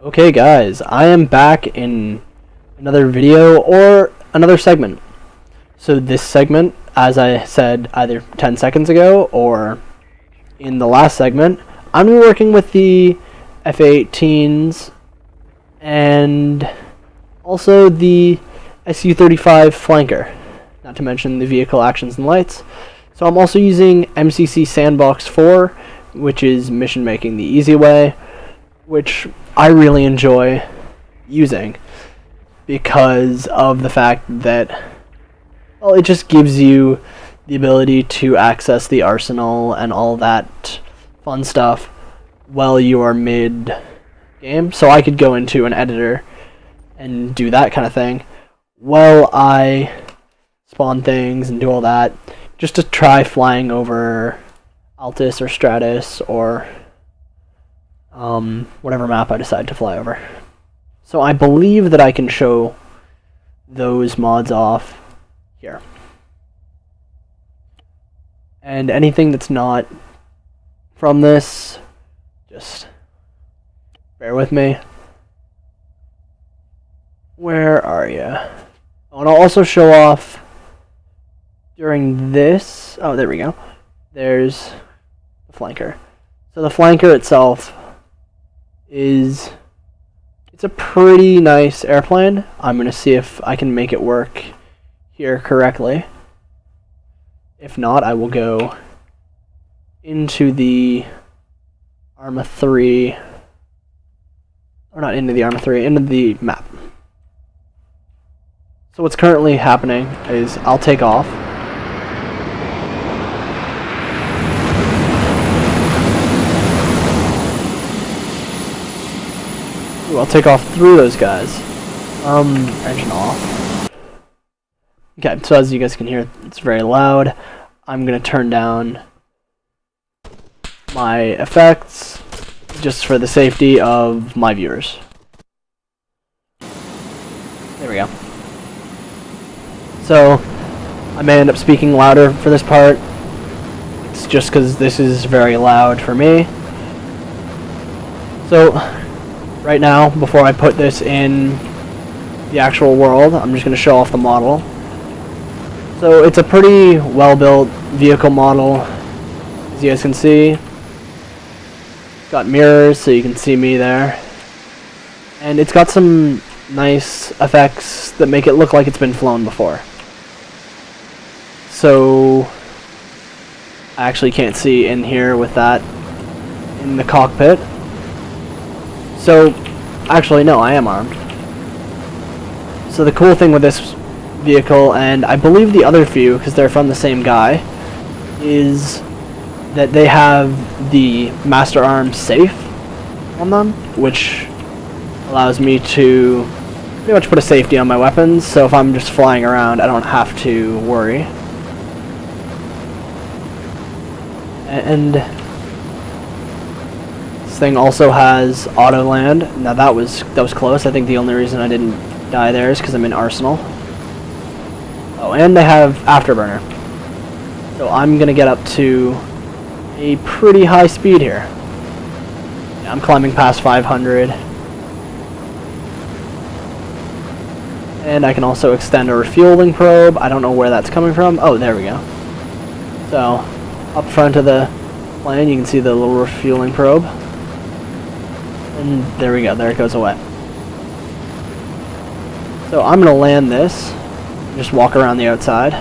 Okay guys, I am back in another video or another segment. So this segment, as I said either 10 seconds ago or in the last segment, I'm going to be working with the F-18s and also the Su-35 flanker, not to mention the vehicle actions and lights. So I'm also using MCC Sandbox 4, which is mission making the easy way, which I really enjoy using because of the fact that, well, it just gives you the ability to access the arsenal and all that fun stuff while you are mid-game. So I could go into an editor and do that kind of thing while I spawn things and do all that, just to try flying over Altus or Stratus or whatever map I decide to fly over. So I believe that I can show those mods off here. And anything that's not from this, just bear with me. Where are you? Oh, and I'll also show off during this. Oh, there we go. There's the flanker. So the flanker itself it's a pretty nice airplane. I'm going to see if I can make it work here correctly. If not, I will go into the Arma 3, or not into the Arma 3, into the map. So what's currently happening is I'll take off. Ooh, I'll take off through those guys. Engine off. Okay, so as you guys can hear, it's very loud. I'm gonna turn down my effects just for the safety of my viewers. There we go. So I may end up speaking louder for this part. It's just because this is very loud for me. So right now, before I put this in the actual world, I'm just going to show off the model. So it's a pretty well-built vehicle model, as you guys can see. It's got mirrors so you can see me there. And it's got some nice effects that make it look like it's been flown before. So I actually can't see in here with that in the cockpit. So, actually no, I am armed. So the cool thing with this vehicle, and I believe the other few, because they're from the same guy, is that they have the Master Arm safe on them, which allows me to pretty much put a safety on my weapons, so if I'm just flying around, I don't have to worry. And this thing also has auto land. Now that was close. I think the only reason I didn't die there is because I'm in Arsenal. Oh, and they have afterburner. So I'm gonna get up to a pretty high speed here. Yeah, I'm climbing past 500. And I can also extend a refueling probe. I don't know where that's coming from. Oh, there we go. So up front of the plane, you can see the little refueling probe. And there we go, there it goes away. So I'm going to land this, just walk around the outside.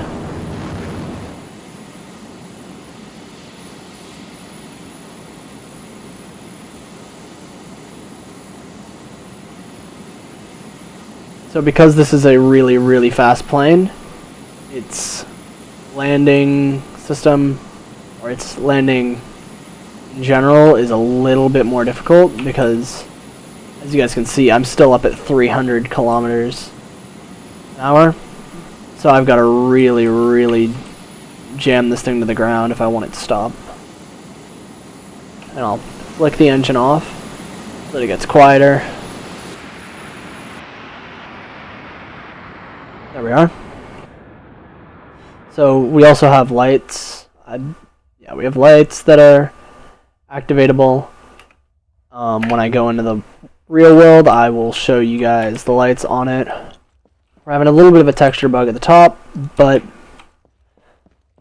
So because this is a really, really fast plane, its landing system, or its landing in general, is a little bit more difficult because, as you guys can see, I'm still up at 300 kilometers an hour. So I've got to really, really jam this thing to the ground if I want it to stop. And I'll flick the engine off so that it gets quieter. There we are. So we also have lights. Yeah, we have lights that are activatable when I go into the real world, I will show you guys the lights on it. We're having a little bit of a texture bug at the top, but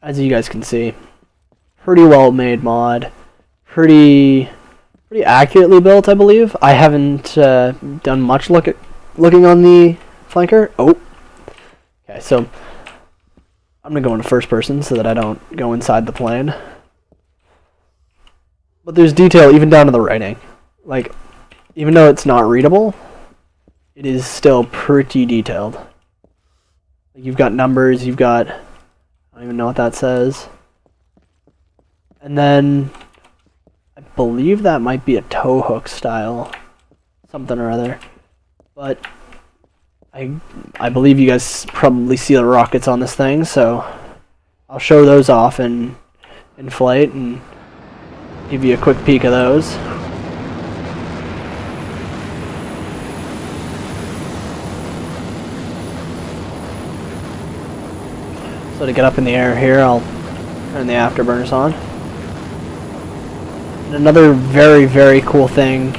as you guys can see, pretty well made mod. Pretty accurately built, I believe. I haven't done much looking on the flanker. Oh, okay. So I'm gonna go into first person so that I don't go inside the plane. But there's detail even down to the writing. Like, even though it's not readable, it is still pretty detailed. Like, you've got numbers. You've got, I don't even know what that says. And then I believe that might be a tow hook style, something or other. But I believe you guys probably see the rockets on this thing, so I'll show those off in flight and give you a quick peek of those. So to get up in the air here, I'll turn the afterburners on. And another very, very cool thing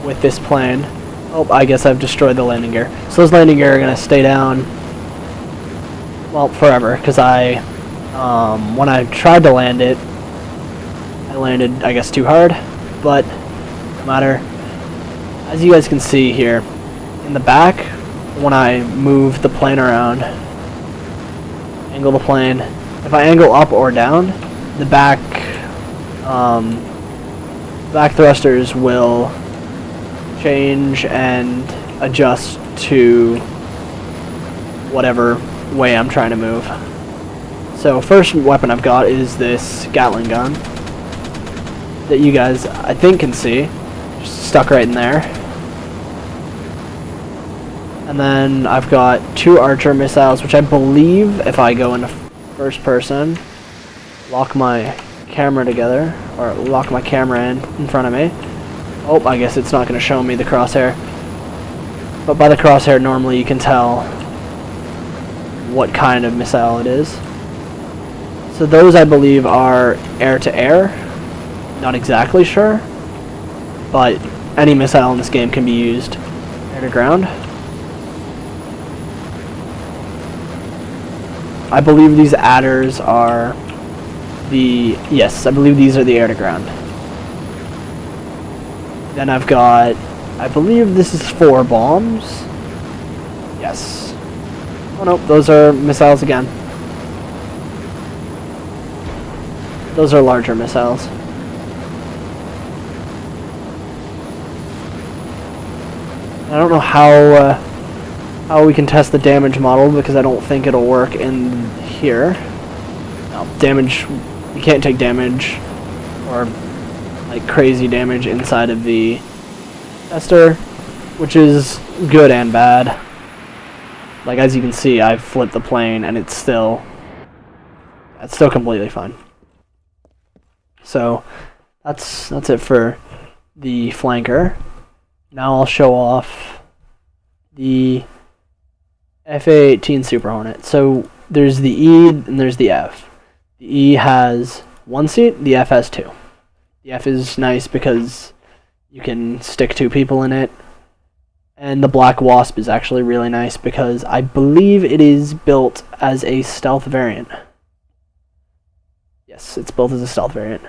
with this plane. Oh, I guess I've destroyed the landing gear. So those landing gear are going to stay down, well, forever, because when I tried to land it, I landed, I guess, too hard, but no matter. As you guys can see here, in the back, when I move the plane around, angle the plane, if I angle up or down, the back thrusters will change and adjust to whatever way I'm trying to move. So first weapon I've got is this Gatling gun that you guys, I think, can see, just stuck right in there. And then I've got two Archer missiles, which I believe, if I go into first person, lock my camera together, or lock my camera in front of me. Oh, I guess it's not going to show me the crosshair. But by the crosshair, normally you can tell what kind of missile it is. So those, I believe, are air-to-air. Not exactly sure, but any missile in this game can be used air-to-ground. I believe these adders are yes, I believe these are the air-to-ground. Then I've got, I believe this is 4 bombs. Yes. Oh no, those are missiles again. Those are larger missiles. I don't know how we can test the damage model, because I don't think it'll work in here. No, damage, you can't take damage or like crazy damage inside of the tester, which is good and bad. Like, as you can see, I've flipped the plane and it's still completely fine. So that's it for the flanker. Now I'll show off the FA-18 Super Hornet. So there's the E and there's the F. The E has 1 seat, the F has 2. The F is nice because you can stick 2 people in it. And the Black Wasp is actually really nice because I believe it is built as a stealth variant. Yes, it's built as a stealth variant.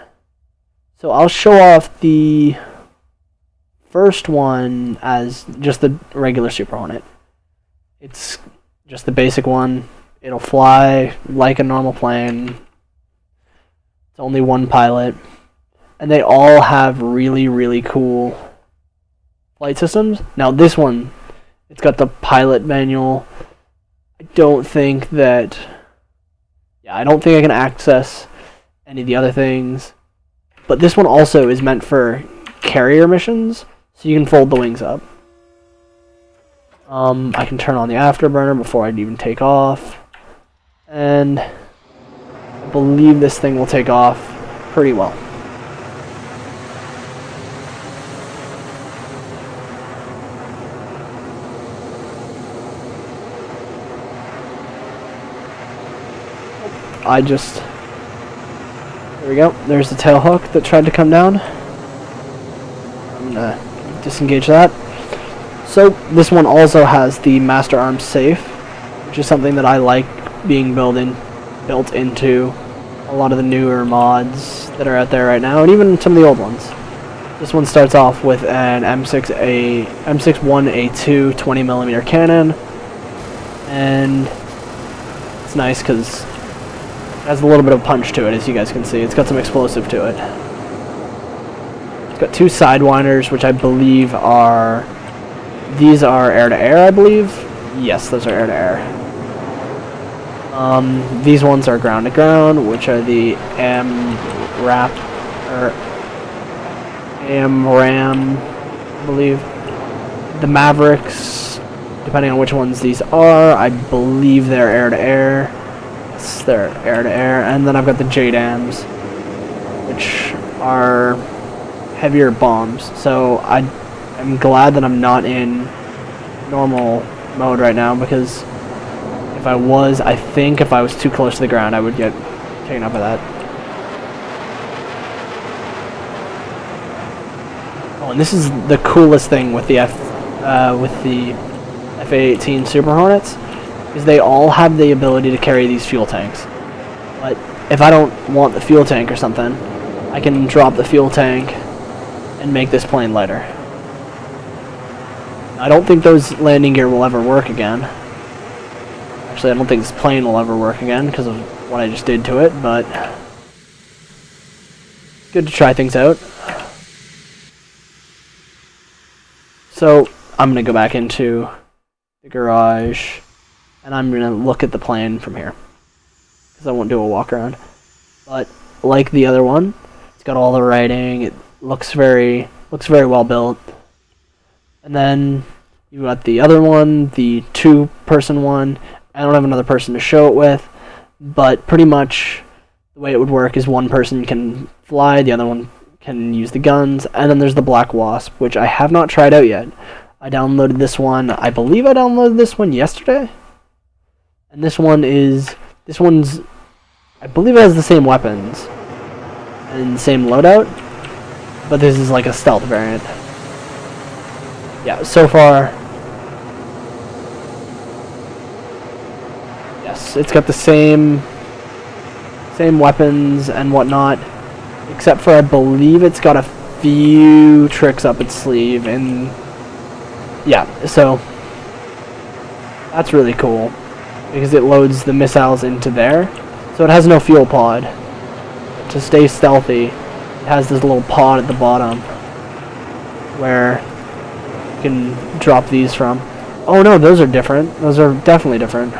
So I'll show off the first one as just the regular Super Hornet. It's just the basic one. It'll fly like a normal plane. It's only 1 pilot. And they all have really, really cool flight systems. Now this one, it's got the pilot manual. I don't think I can access any of the other things. But this one also is meant for carrier missions, so you can fold the wings up. I can turn on the afterburner before I'd even take off. And I believe this thing will take off pretty well. There we go. There's the tail hook that tried to come down. I'm gonna disengage that. So this one also has the Master Arms safe, which is something that I like being built into a lot of the newer mods that are out there right now, and even some of the old ones. This one starts off with an M61A2 20mm cannon, and it's nice because it has a little bit of punch to it, as you guys can see. It's got some explosive to it. It's got 2 sidewinders, which I believe are... These are air-to-air, I believe? Yes, those are air-to-air. These ones are ground-to-ground, which are the AMRAM, I believe. The Mavericks, depending on which ones these are, I believe they're air-to-air. Yes, they're air-to-air. And then I've got the JDAMs, which are heavier bombs. So I'm glad that I'm not in normal mode right now, because if I was, I think if I was too close to the ground, I would get taken up by that. Oh, and this is the coolest thing with the FA-18 Super Hornets, is they all have the ability to carry these fuel tanks. But if I don't want the fuel tank or something, I can drop the fuel tank and make this plane lighter. I don't think those landing gear will ever work again. Actually, I don't think this plane will ever work again because of what I just did to it, but good to try things out. So I'm going to go back into the garage, and I'm going to look at the plane from here, because I won't do a walk around. But like the other one, it's got all the writing. It looks very well built. And then you got the other one, the 2-person one. I don't have another person to show it with, but pretty much the way it would work is one person can fly, the other one can use the guns, and then there's the Black Wasp, which I have not tried out yet. I downloaded this one, I believe I downloaded this one yesterday, and this one's, I believe it has the same weapons and same loadout, but this is like a stealth variant. Yeah, so far, yes, it's got the same weapons and whatnot, except for I believe it's got a few tricks up its sleeve, and yeah, so that's really cool because it loads the missiles into there, so it has no fuel pod. To stay stealthy, it has this little pod at the bottom where you can drop these from. Oh no, those are different. Those are definitely different.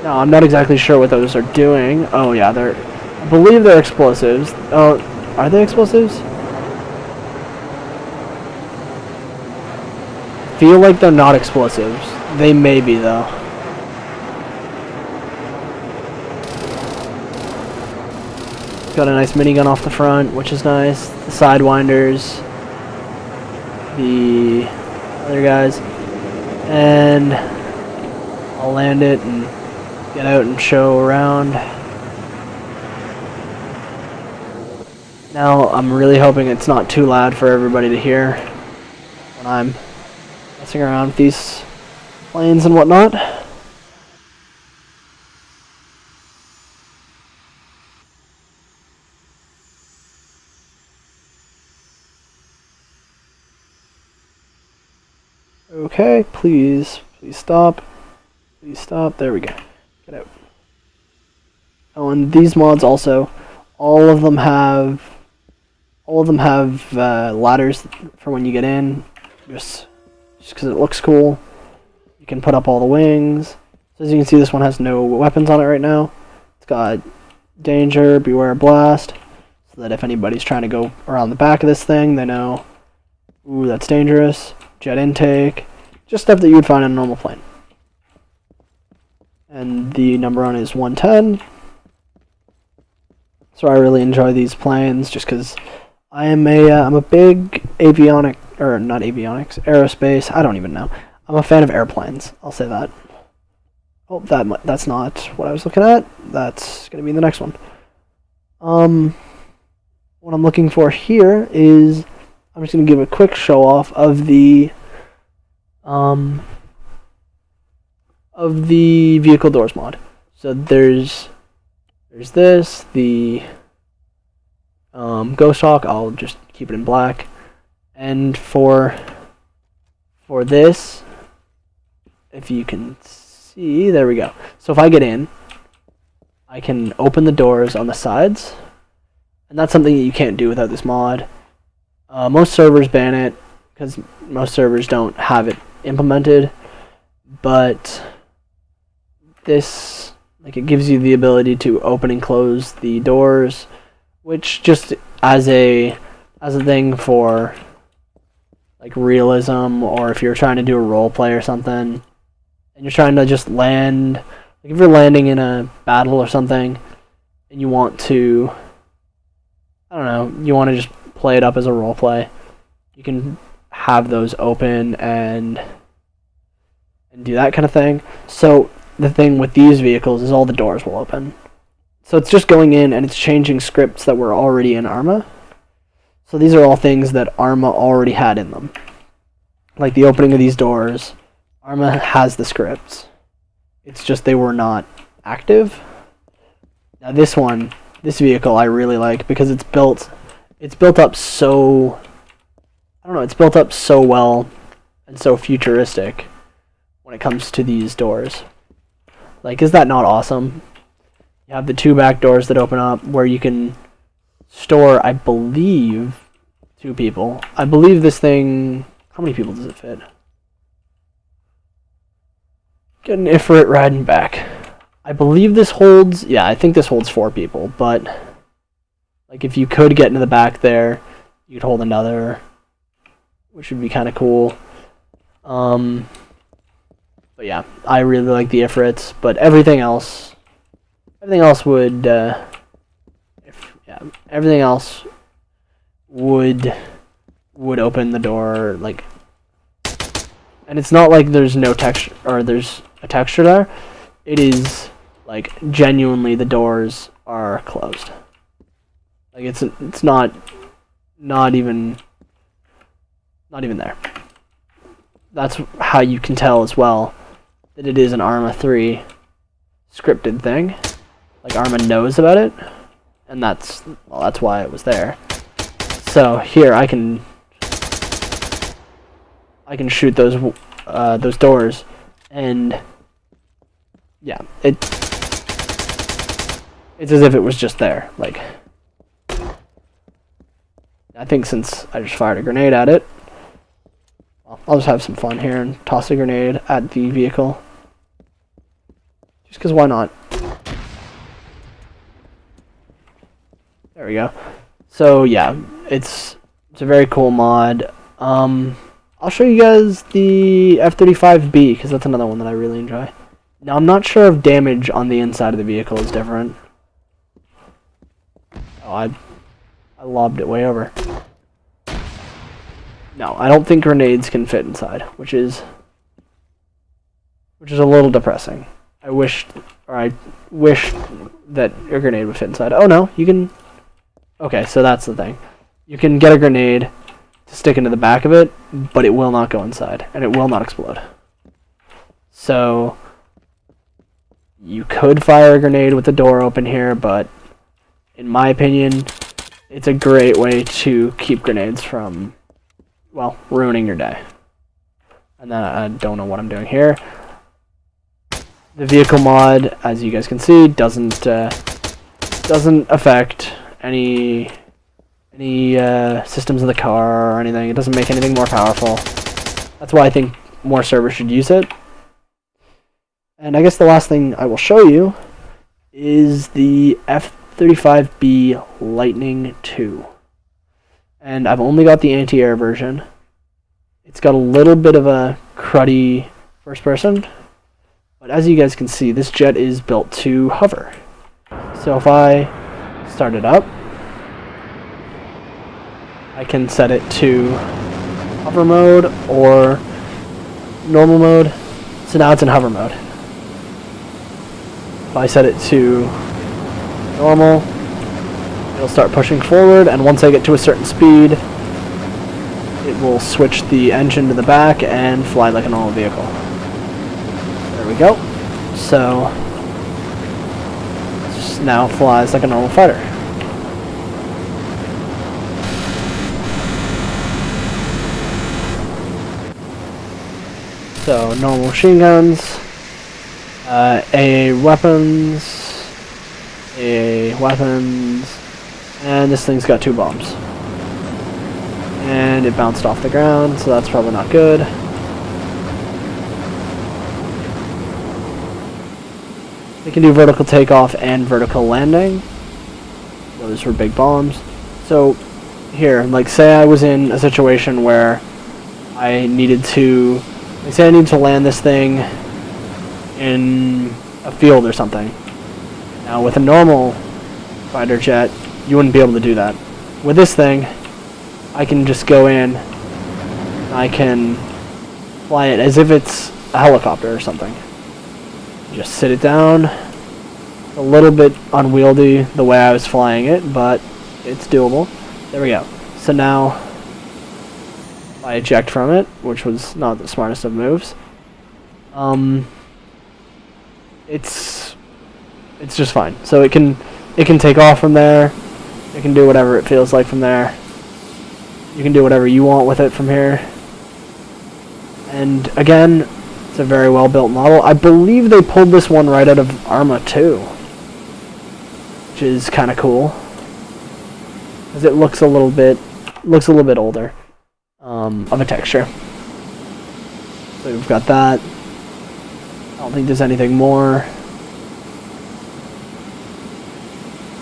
No, I'm not exactly sure what those are doing. Oh yeah, I believe they're explosives. Oh, are they explosives? Feel like they're not explosives. They may be though. Got a nice minigun off the front, which is nice. The sidewinders, the other guys, and I'll land it and get out and show around. Now I'm really hoping it's not too loud for everybody to hear when I'm messing around with these planes and whatnot. Okay, please stop. Please stop. There we go. Get out. Oh, and these mods also, all of them have ladders for when you get in, just because it looks cool. You can put up all the wings. So as you can see, this one has no weapons on it right now. It's got danger, beware blast, so that if anybody's trying to go around the back of this thing, they know, ooh, that's dangerous. Jet intake, just stuff that you would find on a normal plane. And the number on it is 110. So I really enjoy these planes just because I'm a big aerospace, I don't even know. I'm a fan of airplanes, I'll say that. Oh, that's not what I was looking at. That's going to be the next one. What I'm looking for here is, I'm just going to give a quick show off of the vehicle doors mod. So there's this, the ghost hawk. I'll just keep it in black. And for this, if you can see, there we go. So if I get in, I can open the doors on the sides, and that's something that you can't do without this mod. Most servers ban it because most servers don't have it implemented, but this, like, it gives you the ability to open and close the doors, which just as a thing for like realism, or if you're trying to do a role play or something, and you're trying to just land, like if you're landing in a battle or something, and you want to, I don't know, you want to just play it up as a role play, you can have those open and do that kind of thing. So the thing with these vehicles is all the doors will open. So it's just going in and it's changing scripts that were already in Arma. So these are all things that Arma already had in them. Like the opening of these doors, Arma has the scripts. It's just they were not active. Now this vehicle I really like because it's built up so, I don't know, it's built up so well and so futuristic when it comes to these doors. Like, is that not awesome? You have the two back doors that open up where you can store, I believe, 2 people. I believe this thing, how many people does it fit? Get an Ifrit riding back. I believe this holds, yeah, I think this holds 4 people, but like if you could get into the back there, you'd hold another, which would be kind of cool. But yeah, I really like the Ifrits, but everything else would, everything else would open the door, like, and it's not like there's no texture, or there's a texture there. It is, like, genuinely the doors are closed. Like, it's not even there. That's how you can tell as well that it is an Arma 3 scripted thing. Like, Arma knows about it, and that's why it was there. So here I can shoot those doors, and yeah, it's as if it was just there. Like, I think since I just fired a grenade at it, well, I'll just have some fun here and toss a grenade at the vehicle. Just because why not? There we go. So yeah, it's a very cool mod. I'll show you guys the F-35B because that's another one that I really enjoy. Now I'm not sure if damage on the inside of the vehicle is different. Oh, I lobbed it way over. No, I don't think grenades can fit inside, which is a little depressing. I wish that a grenade would fit inside. Oh no, you can. Okay, so that's the thing. You can get a grenade to stick into the back of it, but it will not go inside, and it will not explode. So you could fire a grenade with the door open here, but in my opinion, it's a great way to keep grenades from, well, ruining your day. And then I don't know what I'm doing here. The vehicle mod, as you guys can see, doesn't affect any systems of the car or anything. It doesn't make anything more powerful. That's why I think more servers should use it. And I guess the last thing I will show you is the F-35B Lightning II. And I've only got the anti-air version. It's got a little bit of a cruddy first person, but as you guys can see, this jet is built to hover. So if I start it up, I can set it to hover mode or normal mode. So now it's in hover mode. If I set it to normal, it'll start pushing forward, and once I get to a certain speed, it will switch the engine to the back and fly like a normal vehicle. There we go. So, it just now flies like a normal fighter. So, normal machine guns, AA weapons, and this thing's got 2 bombs. And it bounced off the ground, so that's probably not good. It can do vertical takeoff and vertical landing. Those were big bombs. So, here, like, say I was in a situation where I needed to... Like, say I need to land this thing in a field or something. Now, with a normal fighter jet, you wouldn't be able to do that. With this thing, I can just go in, I can fly it as if it's a helicopter or something. Just sit it down. It's a little bit unwieldy the way I was flying it, but it's doable. There we go. So now, I eject from it, which was not the smartest of moves. It's just fine. So it can take off from there. It can do whatever it feels like from there. You can do whatever you want with it from here. And again, it's a very well built model. I believe they pulled this one right out of Arma 2, which is kind of cool, because it looks a little bit older of a texture. So we've got that. I don't think there's anything more.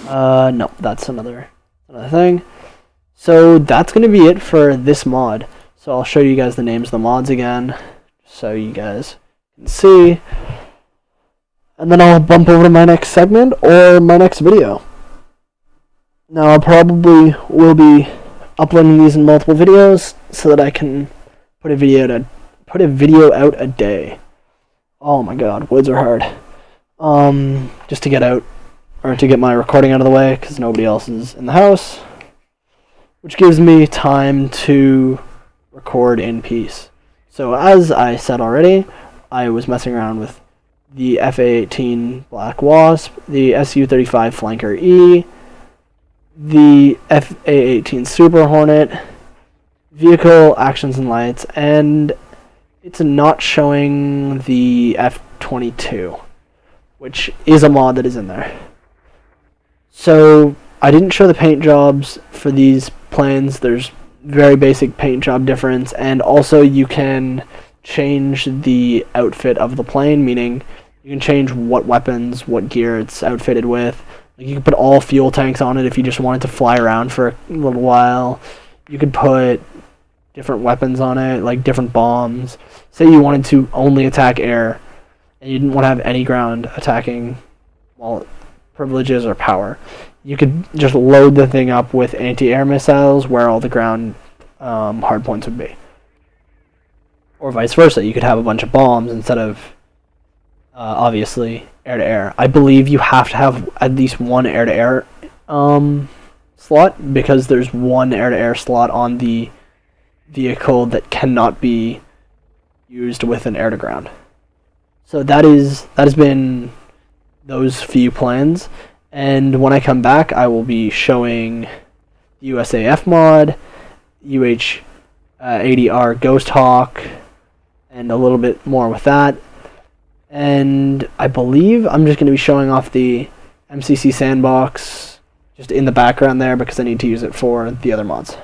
No, that's another thing. So that's going to be it for this mod. So I'll show you guys the names of the mods again, so you guys can see. And then I'll bump over to my next segment or my next video. Now I probably will be uploading these in multiple videos so that I can put a video out a day. Oh my god, woods are hard. Just to get out, or to get my recording out of the way, because nobody else is in the house, which gives me time to record in peace. So as I said already, I was messing around with the FA-18 Black Wasp, the Su-35 Flanker E, the FA-18 Super Hornet, vehicle actions and lights, and it's not showing the F-22, which is a mod that is in there. So I didn't show the paint jobs for these planes. There's very basic paint job difference, and also you can change the outfit of the plane, meaning you can change what weapons, what gear it's outfitted with. Like, you can put all fuel tanks on it if you just wanted to fly around for a little while. You could put different weapons on it, like different bombs. Say you wanted to only attack air, and you didn't want to have any ground attacking, well, privileges or power. You could just load the thing up with anti-air missiles where all the ground hard points would be. Or vice versa, you could have a bunch of bombs instead of, obviously, air-to-air. I believe you have to have at least one air-to-air slot, because there's one air-to-air slot on the vehicle that cannot be used with an air-to-ground. So that has been those few plans, and when I come back I will be showing USAF mod, UH-80R Ghost Hawk, and a little bit more with that. And I believe I'm just going to be showing off the MCC sandbox just in the background there, because I need to use it for the other mods.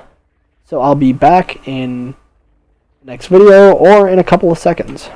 So I'll be back in the next video, or in a couple of seconds.